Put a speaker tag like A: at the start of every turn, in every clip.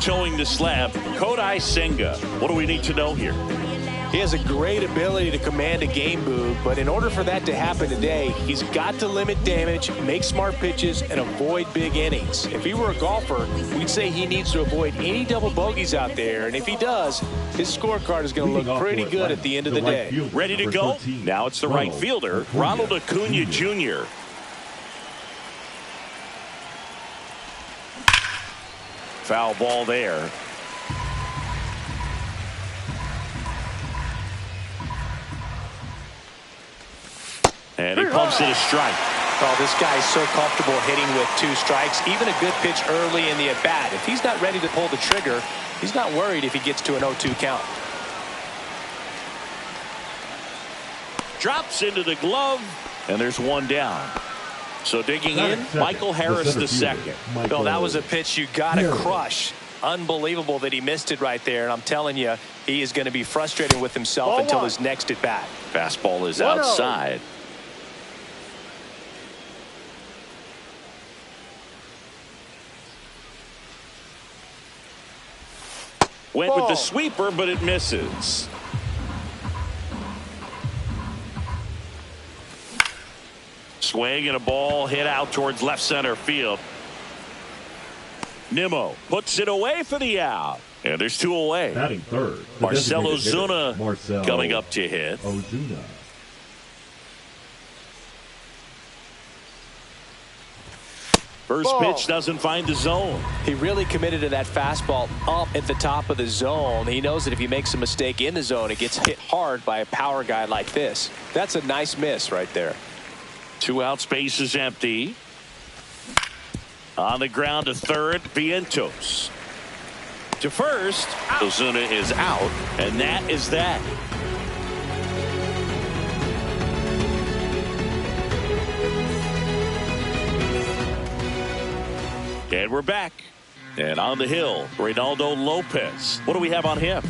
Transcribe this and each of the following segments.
A: towing the slab, Kodai Senga. What do we need to know here?
B: He has a great ability to command a game move, but in order for that to happen today, he's got to limit damage, make smart pitches, and avoid big innings. If he were a golfer, we'd say he needs to avoid any double bogeys out there, and if he does, his scorecard is going to look pretty good at the end of the day.
A: Ready to go? Now it's the right fielder, Ronald Acuna Jr. Foul ball there. And he pumps it a strike.
B: Oh, this guy is so comfortable hitting with 2 strikes. Even a good pitch early in the at-bat. If he's not ready to pull the trigger, he's not worried if he gets to an 0-2 count.
A: Drops into the glove, and there's one down. So digging in, Michael Harris the second.
B: Bill, that was a pitch you got to crush. Unbelievable that he missed it right there, and I'm telling you, he is going to be frustrated with himself until his next at-bat.
A: Fastball is outside. Went with the sweeper, but it misses. Swing and a ball hit out towards left center field. Nimmo puts it away for the out. And there's 2 away.
C: Batting third,
A: Marcell Ozuna coming up to hit.
C: Ozuna.
A: First pitch doesn't find the zone.
B: He really committed to that fastball up at the top of the zone. He knows that if he makes a mistake in the zone, it gets hit hard by a power guy like this. That's a nice miss right there.
A: 2 outs, base is empty. On the ground to third, Vientos. To first, Ozuna is out, and that is that. And we're back. And on the hill, Reynaldo Lopez. What do we have on him?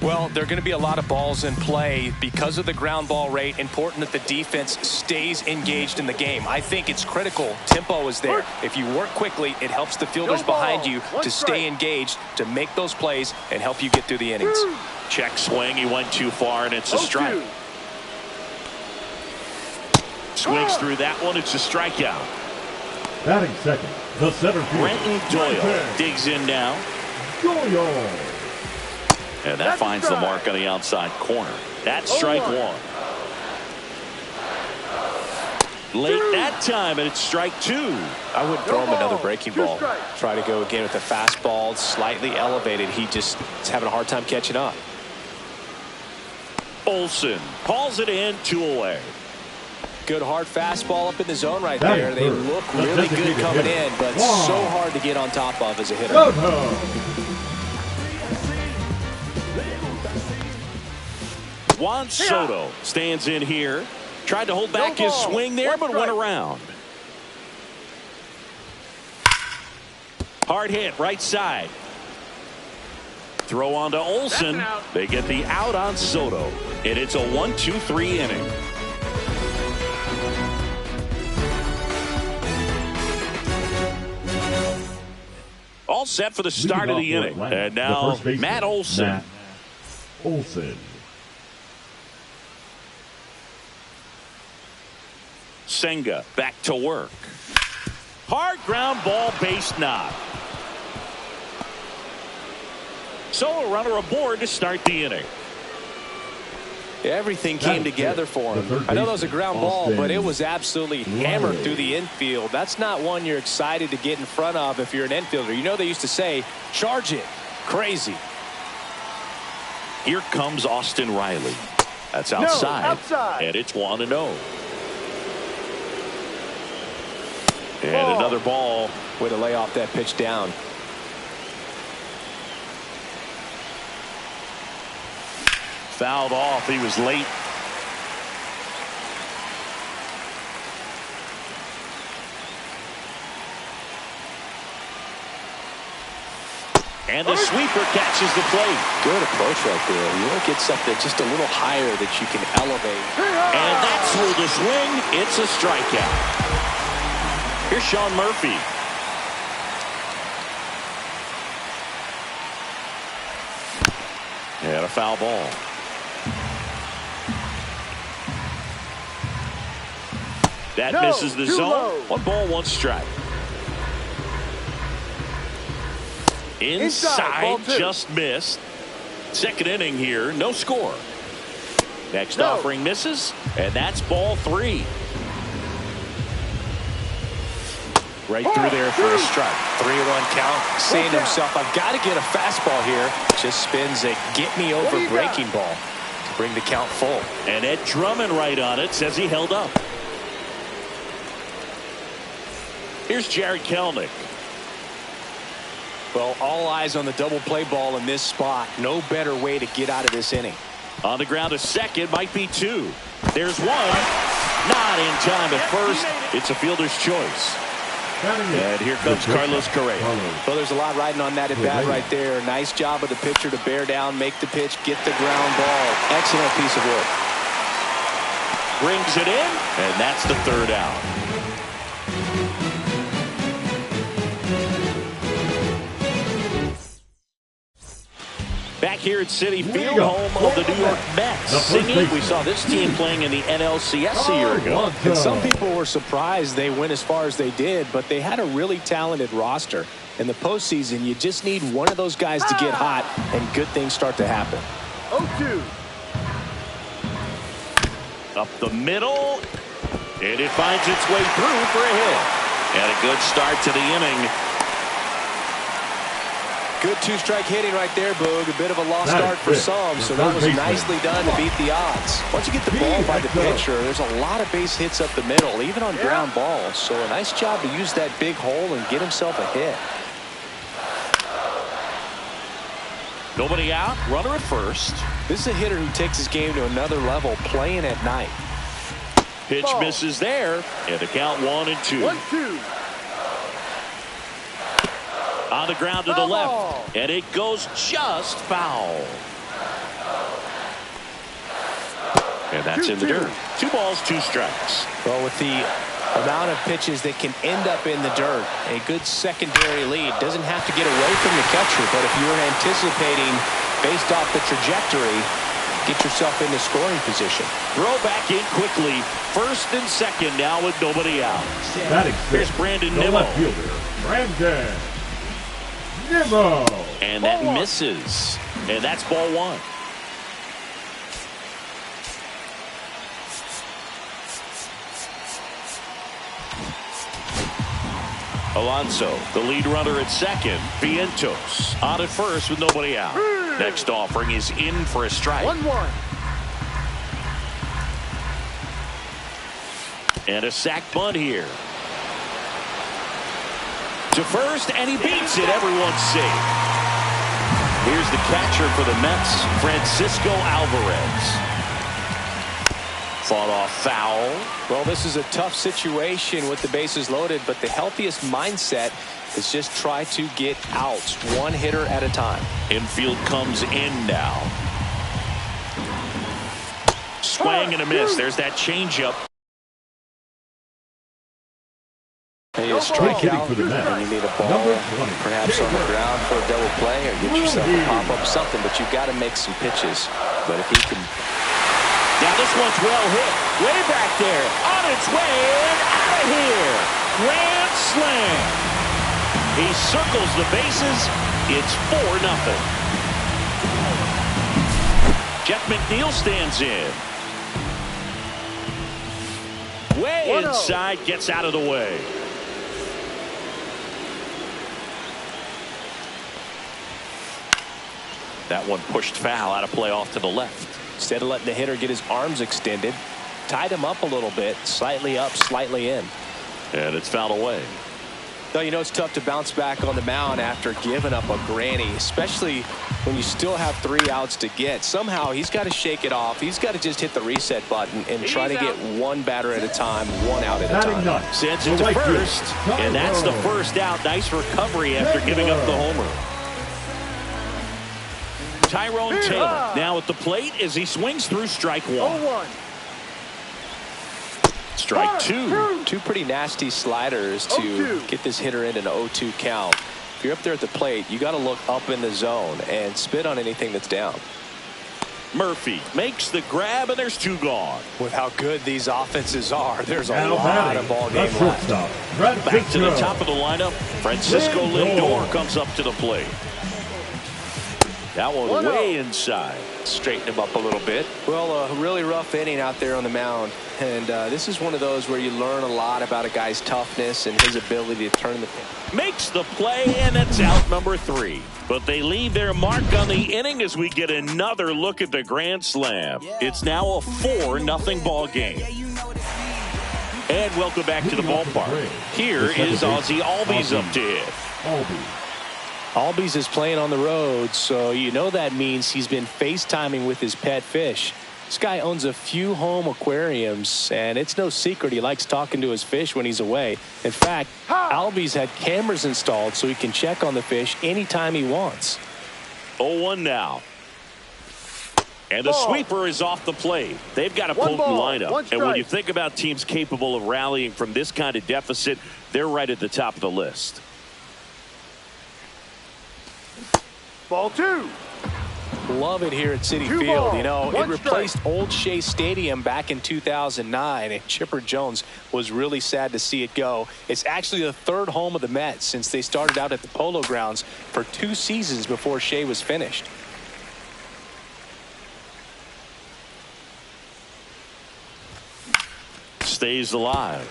B: Well, there are going to be a lot of balls in play because of the ground ball rate. Important that the defense stays engaged in the game. I think it's critical. Tempo is there. If you work quickly, it helps the fielders behind you to stay engaged, to make those plays, and help you get through the innings.
A: Check swing. He went too far, and it's a strike. Swings through that one. It's a strikeout.
C: Batting second, the center fielder,
A: Brenton Doyle digs in now.
C: Doyle.
A: And that finds the mark on the outside corner. That's strike 1. Late that time, and it's strike 2.
B: I wouldn't throw him another breaking ball. Try to go again with a fastball, slightly elevated. He just is having a hard time catching up.
A: Olsen calls it in, 2 away.
B: Good hard fastball up in the zone right there. They look really good coming in, but so hard to get on top of as a hitter.
A: Juan Soto stands in here. Tried to hold back his swing there, but went around. Hard hit, right side. Throw on to Olsen. They get the out on Soto. And it's a 1-2-3 inning. All set for the start of the inning. And now Matt Olson. Senga back to work. Hard ground ball, base knock. So a runner aboard to start the inning.
B: Everything came together for him. I know that was a ground ball, but it was absolutely hammered through the infield. That's not one you're excited to get in front of if you're an infielder. You know they used to say, charge it. Crazy.
A: Here comes Austin Riley. That's outside. And it's 1-0. And another ball.
B: Way to lay off that pitch down.
A: Fouled off. He was late. And the sweeper catches the plate.
B: Good approach right there. You want to get something just a little higher that you can elevate.
A: And that's through the swing. It's a strikeout. Here's Sean Murphy. And a foul ball. That misses the zone.
D: Low.
A: 1 ball, 1 strike. Inside,
D: ball 2.
A: just missed. Second inning here, no score. Next
D: No.
A: offering misses, and that's ball 3. Right through there for a strike.
B: 3-1 count, saying to himself, I've got to get a fastball here. Just spins a get-me-over breaking ball to bring the count full.
A: And Ed Drummond right on it, says he held up. Here's Jarred Kelenic.
B: Well, all eyes on the double play ball in this spot. No better way to get out of this inning.
A: On the ground to second, might be 2. There's 1. Not in time at first. It's a fielder's choice. And here comes Carlos Correa.
B: Well, there's a lot riding on that at bat right there. Nice job of the pitcher to bear down, make the pitch, get the ground ball. Excellent piece of work.
A: Brings it in, and that's the 3rd out. Back here at Citi Field, home of the New York Mets. Singing, we saw this team playing in the NLCS a year ago.
B: And some people were surprised they went as far as they did, but they had a really talented roster. In the postseason, you just need one of those guys to get hot, and good things start to happen.
D: 0-2.
A: Up the middle, and it finds its way through for a hit. And a good start to the inning.
B: Good 2-strike hitting right there, Boog. A bit of a lost start for some, so that was nicely done to beat the odds. Once you get the ball by the pitcher, there's a lot of base hits up the middle, even on ground balls. So a nice job to use that big hole and get himself a hit.
A: Nobody out, runner at first.
B: This is a hitter who takes his game to another level, playing at night.
A: Pitch misses there, and the count 1-2.
D: 1-2.
A: On the ground to the left, and it goes just foul. And that's in the dirt. 2 balls, 2 strikes.
B: Well, with the amount of pitches that can end up in the dirt, a good secondary lead. Doesn't have to get away from the catcher, but if you're anticipating based off the trajectory, get yourself into scoring position.
A: Throw back in quickly. First and second now with nobody out. Here's Brandon Nimmo.
C: Brandon Nimmo.
A: And that misses. And that's ball 1. Alonso, the lead runner at second. Vientos on at first with nobody out. Next offering is in for a strike.
D: 1-1.
A: And a sac bunt here. To first, and he beats it. Everyone's safe. Here's the catcher for the Mets, Francisco Alvarez. Fought off foul.
B: Well, this is a tough situation with the bases loaded, but the healthiest mindset is just try to get outs, one hitter at a time.
A: Infield comes in now. Swing and a miss. There's that changeup.
B: Hey, you strike out,
C: for the Mets.
B: and you need a ball, perhaps on the ground for a double play, or get yourself a pop-up something, but you've got to make some pitches. But if he can...
A: Now this one's well hit. Way back there. On its way and out of here. Grand slam. He circles the bases. It's 4-0. Jeff McNeil stands in. Way inside, gets out of the way. That one pushed foul, out of play off to the left.
B: Instead of letting the hitter get his arms extended, tied him up a little bit, slightly up, slightly in.
A: And it's fouled away.
B: Though, you know, it's tough to bounce back on the mound after giving up a granny, especially when you still have 3 outs to get. Somehow he's got to shake it off. He's got to just hit the reset button and try to get one batter at a time, 1 out at a time.
A: Sends it to first, and that's the first out. Nice recovery after giving up the homer. Tyrone Taylor now at the plate as he swings through strike 1.
D: 0-1.
A: Strike 2.
B: 2 pretty nasty sliders to get this hitter in an 0-2 count. If you're up there at the plate, you got to look up in the zone and spit on anything that's down.
A: Murphy makes the grab, and there's 2 gone.
B: With how good these offenses are, there's a
C: Now
B: lot
C: batting,
B: of ball
C: the
B: game left.
C: shortstop,
A: Back to the
C: Francisco.
A: top of the lineup. Francisco Lindor comes up to the plate. That one way inside.
B: Straighten him up a little bit. Well, a really rough inning out there on the mound. And this is one of those where you learn a lot about a guy's toughness and his ability to turn the thing.
A: Makes the play, and that's out number 3. But they leave their mark on the inning as we get another look at the grand slam. It's now a 4-0 ball game. And welcome back to the ballpark. Here is Ozzie Albies up to hit.
B: Albies is playing on the road, so you know that means he's been FaceTiming with his pet fish. This guy owns a few home aquariums, and it's no secret he likes talking to his fish when he's away. In fact, Albies had cameras installed so he can check on the fish anytime he wants.
A: 0-1 now. And the sweeper is off the plate. They've got a potent lineup. And when you think about teams capable of rallying from this kind of deficit, they're right at the top of the list.
D: Ball 2.
B: Love it here at Citi Field. You know, it replaced Old Shea Stadium back in 2009, and Chipper Jones was really sad to see it go. It's actually the 3rd home of the Mets since they started out at the Polo Grounds for 2 seasons before Shea was finished.
A: Stays alive.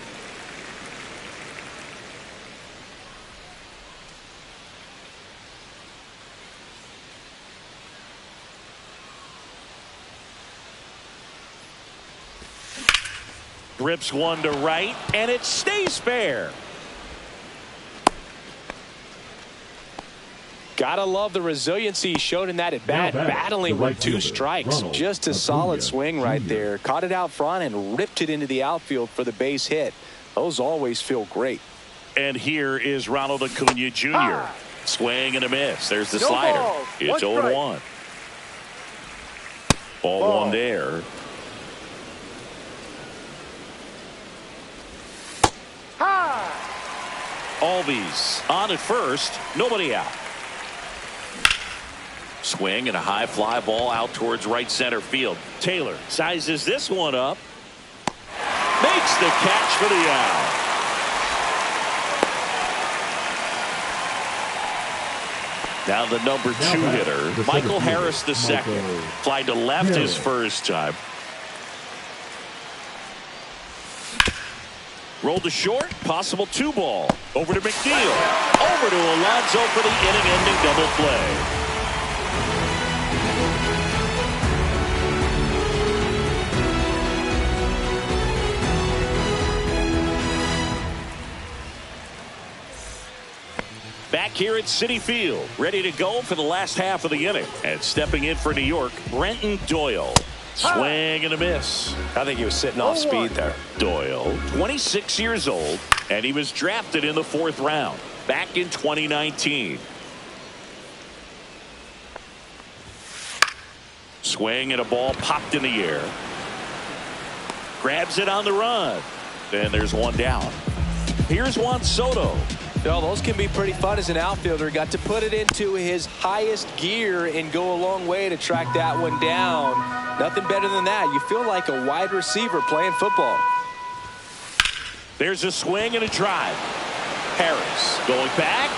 A: Rips one to right, and it stays fair.
B: Gotta love the resiliency he showed in that at bat, battling with 2 strikes. Just a solid swing right there. Caught it out front and ripped it into the outfield for the base hit. Those always feel great.
A: And here is Ronald Acuna Jr. Swing and a miss. There's the slider. It's 0-1. Ball 1 there. Albies on at first, nobody out. Swing and a high fly ball out towards right center field. Taylor sizes this one up. Makes the catch for the out. Now the number 2 hitter, Michael Harris II. Fly to left his first time. Rolled to short, possible 2 ball. Over to McNeil. Over to Alonso for the inning-ending double play. Back here at Citi Field, ready to go for the last half of the inning. And stepping in for New York, Brenton Doyle. Swing and a miss.
B: I think he was sitting off speed there.
A: Doyle, 26 years old, and he was drafted in the 4th round back in 2019. Swing and a ball popped in the air. Grabs it on the run. Then there's one down. Here's Juan Soto.
B: Well, those can be pretty fun as an outfielder. Got to put it into his highest gear and go a long way to track that one down. Nothing better than that. You feel like a wide receiver playing football.
A: There's a swing and a drive. Harris going back.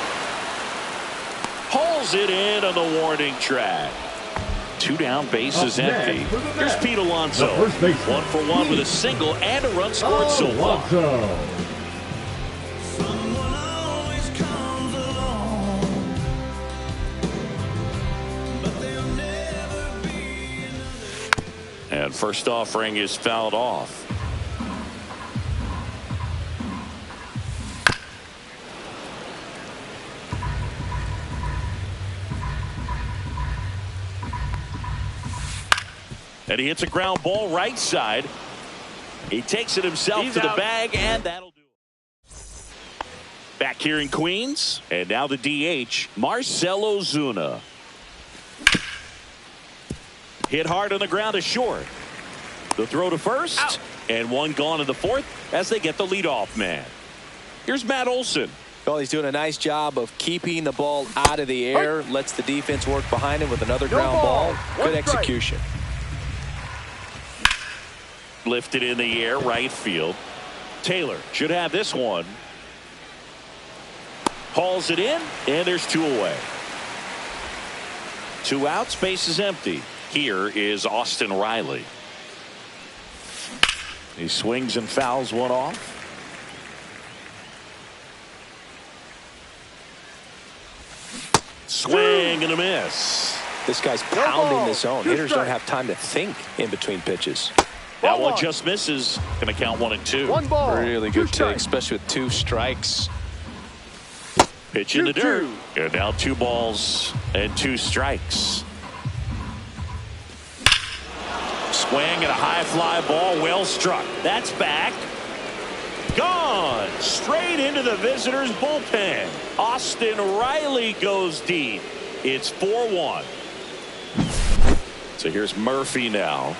A: Hauls it in on the warning track. 2 down, bases empty. Here's Pete Alonso. 1 for 1 with a single and a run scored so far. And first offering is fouled off. And he hits a ground ball right side. He takes it himself to the bag, and that'll do it. Back here in Queens, and now the DH, Marcell Ozuna. Hit hard on the ground to short. The throw to first, and one gone in the 4th as they get the leadoff man. Here's Matt Olson.
B: Well, he's doing a nice job of keeping the ball out of the air. Lets the defense work behind him with another ground ball. Good execution.
A: Lifted in the air, right field. Taylor should have this one. Hauls it in, and there's 2 away. 2 outs, base is empty. Here is Austin Riley. He swings and fouls one off. Swing and a miss.
B: This guy's pounding the zone. Hitters don't have time to think in between pitches.
A: That one just misses. Going to count 1 and 2.
D: 1 ball.
B: Really good take, especially with 2 strikes.
A: Pitch in the dirt. And now 2 balls and 2 strikes. Swing and a high fly ball, well struck. That's back. Gone. Straight into the visitors' bullpen. Austin Riley goes deep. It's 4-1. So here's Murphy now.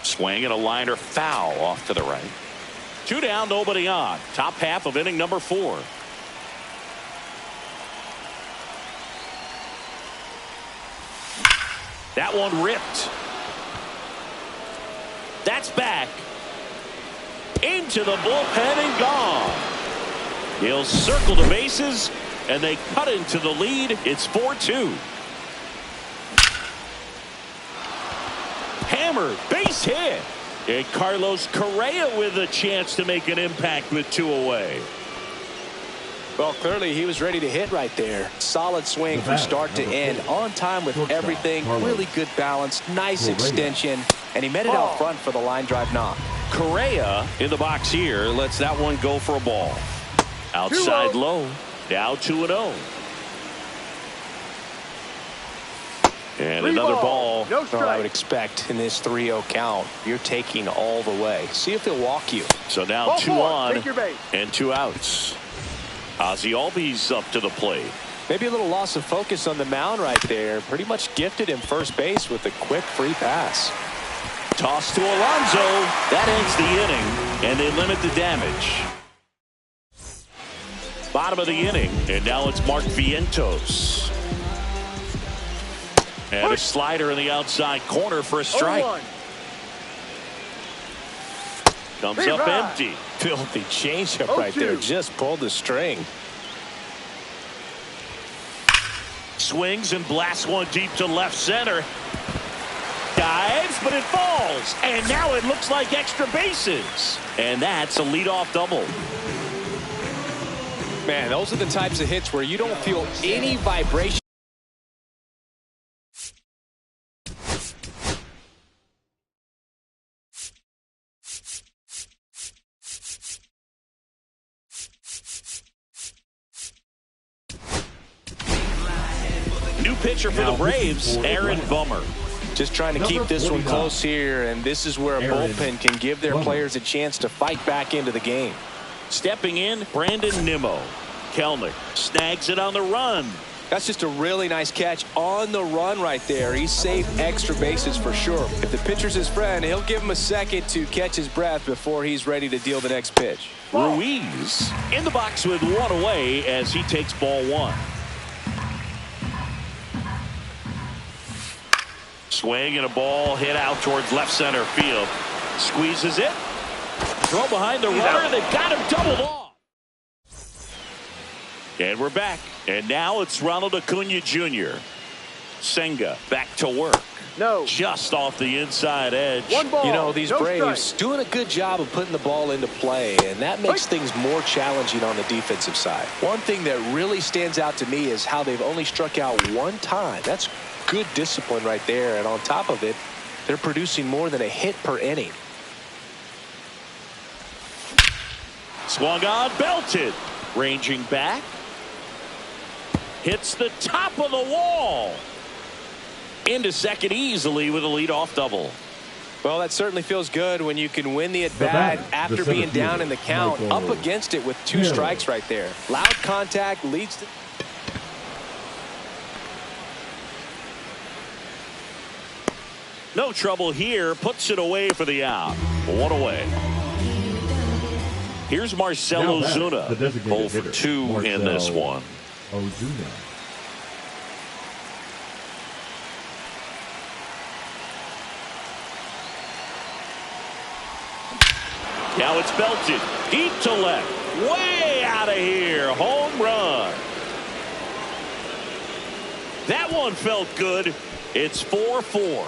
A: Swing and a liner foul off to the right. 2 down, nobody on. Top half of inning number 4. That one ripped. That's back. Into the bullpen and gone. He'll circle the bases, and they cut into the lead. It's 4-2. Hammered, base hit. And Carlos Correa with a chance to make an impact with 2 away.
B: Well, clearly he was ready to hit right there. Solid swing from start to end. On time with everything. Really good balance. Nice extension. And he met it out front for the line drive knock.
A: Correa in the box here lets that one go for a ball. Outside low. Now 2-0. And another ball.
D: No
B: strike. I would expect in this 3-0 count, you're taking all the way. See if he'll walk you.
A: So now
D: Ball
A: 2
D: 4.
A: on
D: Take your base.
A: and 2 outs. Ozzie Albies up to the plate.
B: Maybe a little loss of focus on the mound right there. Pretty much gifted him first base with a quick free pass.
A: Toss to Alonso. That ends the inning, and they limit the damage. Bottom of the inning, and now it's Mark Vientos. And a slider in the outside corner for a strike.
D: 0-1.
A: Comes up empty.
B: Filthy changeup right there. Just pulled the string.
A: Swings and blasts one deep to left center. Dives, but it falls. And now it looks like extra bases. And that's a leadoff double.
B: Man, those are the types of hits where you don't feel any vibration.
A: New pitcher for the Braves, Aaron Bummer.
B: Just trying to keep this one close here, and this is where a bullpen can give their players a chance to fight back into the game.
A: Stepping in, Brandon Nimmo. Kelnick snags it on the run.
B: That's just a really nice catch on the run right there. He saved extra bases for sure. If the pitcher's his friend, he'll give him a second to catch his breath before he's ready to deal the next pitch.
A: Ruiz in the box with 1 away as he takes ball 1. Swing and a ball hit out towards left center field. Squeezes it. Throw behind the runner. They've got him doubled off. And we're back. And now it's Ronald Acuna Jr. Senga back to work.
D: No.
A: Just off the inside edge.
D: 1 ball.
B: You know, these
D: no
B: Braves
D: strike.
B: doing a good job of putting the ball into play, and that makes things more challenging on the defensive side. One thing that really stands out to me is how they've only struck out 1 time. That's good discipline right there, and on top of it, they're producing more than a hit per inning.
A: Swung on, belted. Ranging back. Hits the top of the wall. Into second easily with a leadoff double.
B: Well, that certainly feels good when you can win the at-bat after being down in the count, up against it with 2 strikes right there. Loud contact leads to...
A: No trouble here. Puts it away for the out. 1 away. Here's Marcell
C: Now batting,
A: Ozuna.
C: the designated
A: 0 for 2
C: hitter,
A: in this
C: Marcell
A: one.
C: Ozuna.
A: Now it's belted deep to left, way out of here, home run. That one felt good. It's 4-4.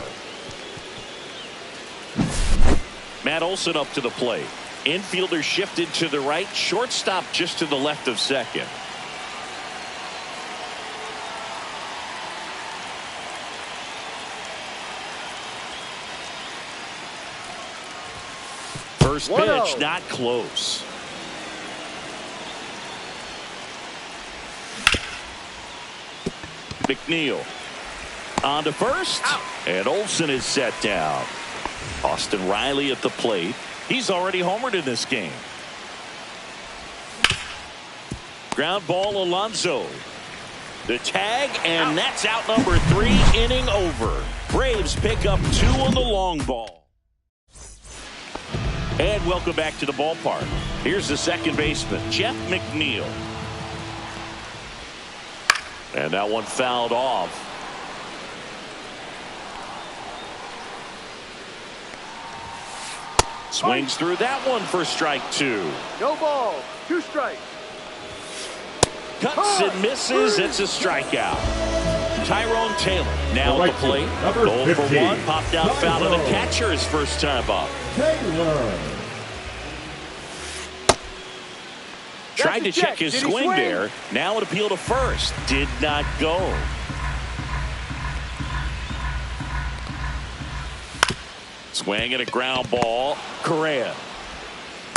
A: Matt Olson up to the plate. Infielder shifted to the right, shortstop just to the left of second. First pitch, not close. McNeil on to first, and Olson is set down. Austin Riley at the plate. He's already homered in this game. Ground ball, Alonso. The tag, and that's out number 3, inning over. Braves pick up 2 on the long ball. And welcome back to the ballpark. Here's the second baseman, Jeff McNeil. And that one fouled off. Swings through that one for strike 2.
D: No ball. 2 strikes.
A: Cuts and misses. It's a strikeout. Tyrone Taylor now at the plate. 0 for 1. Popped out foul to the catcher his first time up.
C: Taylor.
A: Tried to check his swing there. Now an appeal to first. Did not go. Swing and a ground ball. Correa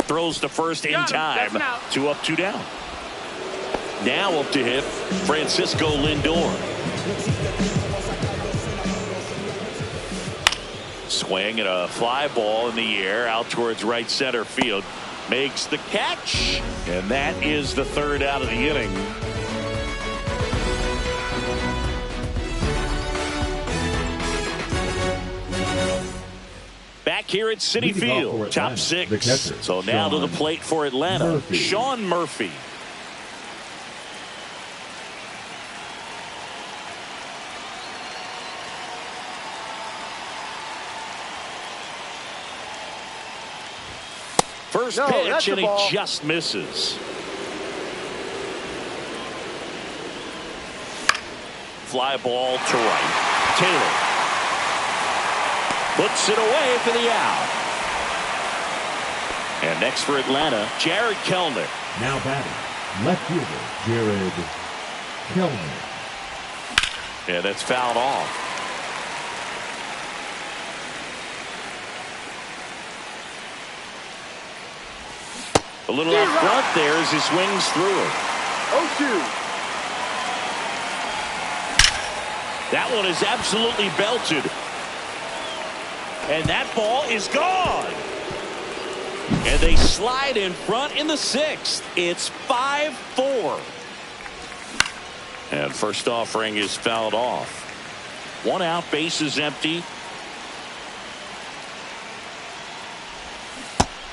A: throws to first in time. 2 up, 2 down. Now up to hit Francisco Lindor. Swing and a fly ball in the air out towards right center field. Makes the catch, and that is the 3rd out of the inning. Back here at Citi Field, top 6. So now to the plate for Atlanta, Sean Murphy. First pitch, and he just misses. Fly ball to right. Taylor puts it away for the out. And next for Atlanta, Jared Kellner.
C: Now batting, left fielder Jared Kellner.
A: Yeah, that's fouled off. A little up front there as he swings through it.
D: 0-2.
A: That one is absolutely belted. And that ball is gone. And they slide in front in the 6th. It's 5-4. And first offering is fouled off. 1 out, bases empty.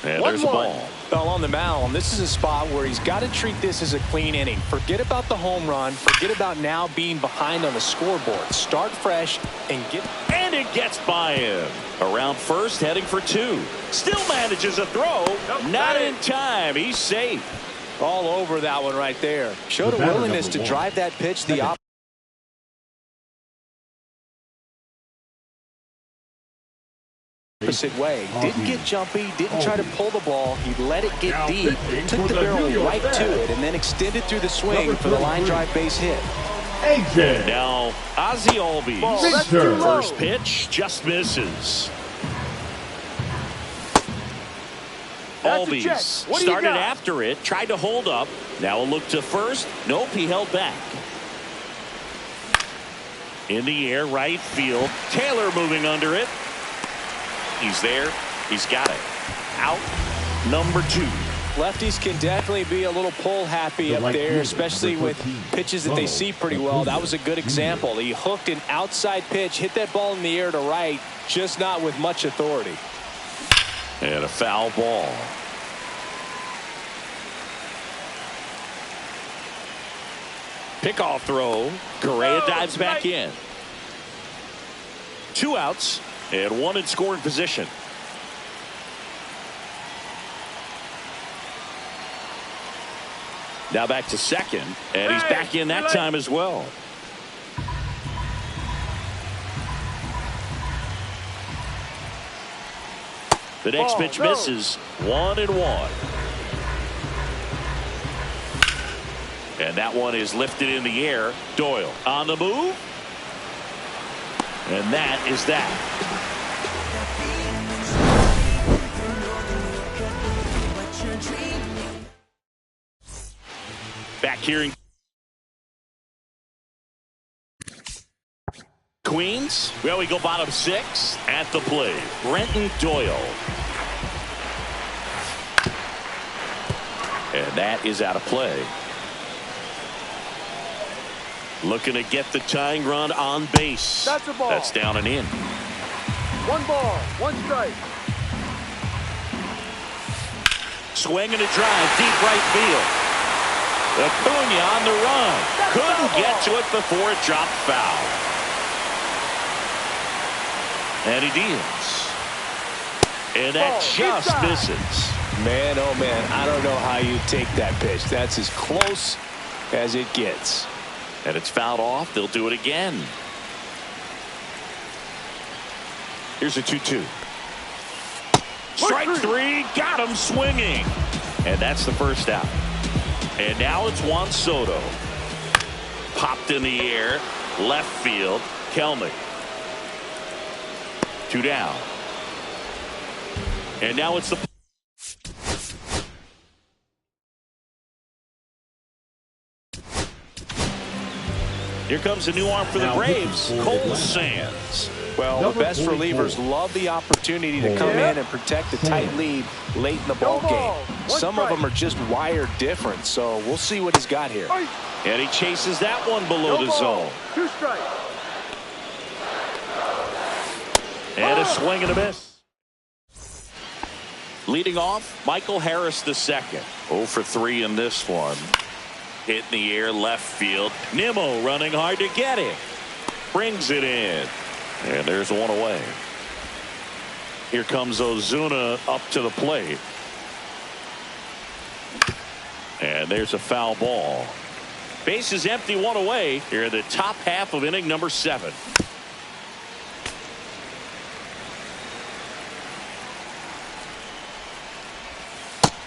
A: And there's a ball.
B: Fell on the mound. This is a spot where he's got to treat this as a clean inning. Forget about the home run. Forget about now being behind on the scoreboard. Start fresh and get.
A: And it gets by him. Around first, heading for 2. Still manages a throw. Not in time. He's safe.
B: All over that one right there. Showed a willingness to drive that pitch the opposite way. Didn't get jumpy, didn't try to pull the ball. He let it get deep, took the barrel right to it, and then extended through the swing for the line drive base hit.
C: AJ.
A: Now, Ozzie Albies. First pitch just misses. Albies started after it, tried to hold up. Now a look to first. Nope, he held back. In the air, right field. Taylor moving under it. He's there. He's got it. Out number 2.
B: Lefties can definitely be a little pull happy up there, especially with pitches that they see pretty well. That was a good example. He hooked an outside pitch, hit that ball in the air to right, just not with much authority.
A: And a foul ball. Pickoff throw. Correa dives back in. 2 outs and 1 in scoring position. Now back to second, and he's back in that time as well. The next pitch misses. 1-1. And that one is lifted in the air. Doyle on the move. And that is that. Back here in Queens. Well, we go bottom 6 at the plate. Brenton Doyle. And that is out of play. Looking to get the tying run on base.
D: That's a ball.
A: That's down and in.
D: 1 ball, 1 strike.
A: Swing and a drive, deep right field. Acuna on the run. Couldn't get to it before it dropped foul. And he deals. And that just misses.
B: Man, oh man, I don't know how you take that pitch. That's as close as it gets.
A: And it's fouled off. They'll do it again. Here's a 2-2. Strike 3. Got him swinging. And that's the first out. And now it's Juan Soto. Popped in the air. Left field. Kelnick. 2 down. And now it's the... Here comes a new arm for the Braves, Cole Sands.
B: Well, the best relievers love the opportunity to come in and protect a tight lead late in the ball game. Some of them are just wired different, so we'll see what he's got here.
A: And he chases that one below the zone.
D: 2 strikes.
A: And a swing and a miss. Leading off, Michael Harris II. 0 for 3 in this one. Hit in the air, left field. Nimmo running hard to get it. Brings it in. And there's one away. Here comes Ozuna up to the plate. And there's a foul ball. Base is empty, 1 away. Here in the top half of inning number 7.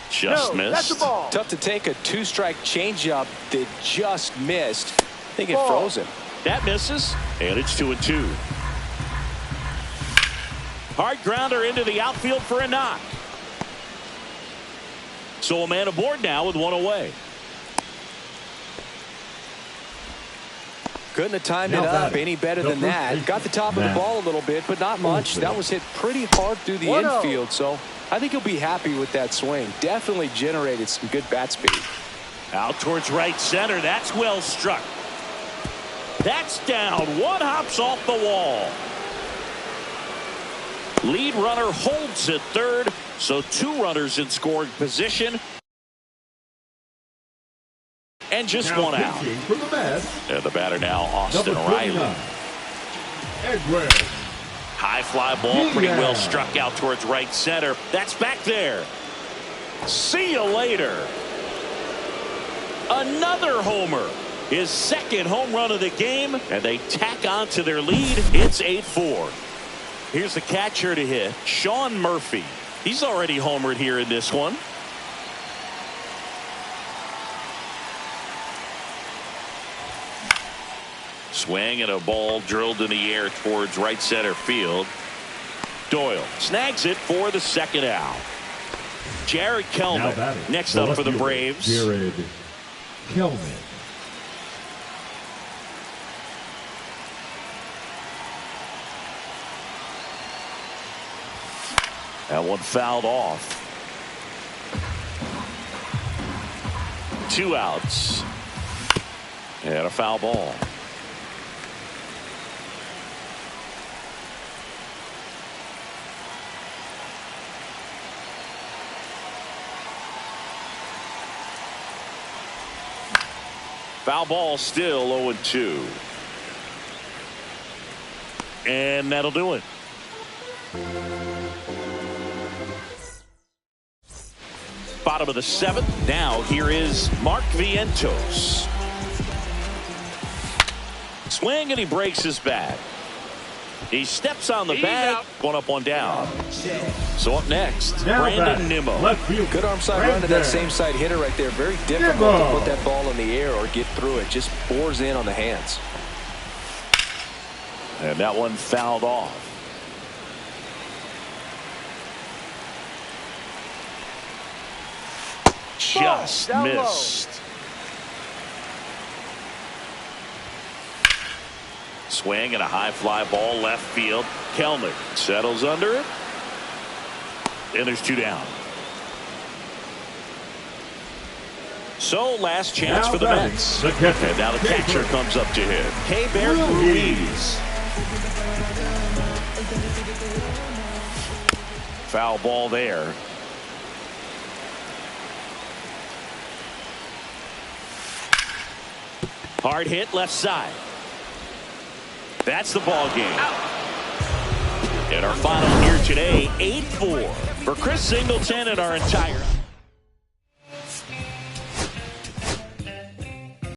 A: Just missed.
D: That's a ball.
B: Tough to take a 2-strike changeup that just missed. I think it froze him.
A: That misses, and it's 2-2. Hard grounder into the outfield for a knock. So a man aboard now with 1 away.
B: Couldn't have timed it up any better than that. Got the top of the ball a little bit, but not much. That was hit pretty hard through the infield, so I think he'll be happy with that swing. Definitely generated some good bat speed.
A: Out towards right center. That's well struck. That's down. 1 hops off the wall. Lead runner holds at third, so 2 runners in scoring position. And just
C: now
A: 1 out.
C: From the Mets,
A: And the batter now, Austin Riley.
C: Edwin.
A: High fly ball, pretty well struck out towards right center. That's back there. See you later. Another homer. His 2nd home run of the game, and they tack on to their lead. It's 8-4. Here's the catcher to hit, Sean Murphy. He's already homered here in this one. Swing and a ball drilled in the air towards right center field. Doyle snags it for the 2nd out. Jared Kelnick next up for the Braves.
C: Jared Kelnick.
A: That one fouled off. 2 outs. And a foul ball. Foul ball, still 0-2. And that'll do it. Bottom of the 7th. Now here is Mark Vientos. Swing, and he breaks his bat. He steps on the bag. One up, one down. So up next,
C: Now
A: Brandon
C: back.
A: Nimmo.
C: Left field.
B: Good arm side run to that same side hitter right there. Very difficult to put that ball in the air or get through it. Just bores in on the hands.
A: And that one fouled off. Just
D: Down low.
A: missed. Swing and a high fly ball left field. Kelnick settles under it. And there's 2 down. So last chance
C: Now
A: for the
C: batting,
A: Mets.
C: the catcher.
A: And now the catcher comes up to hit. Keibert Ruiz. Foul ball there. Hard hit left side. That's the ball game. And our final here today, 8-4 for Chris Singleton and our entire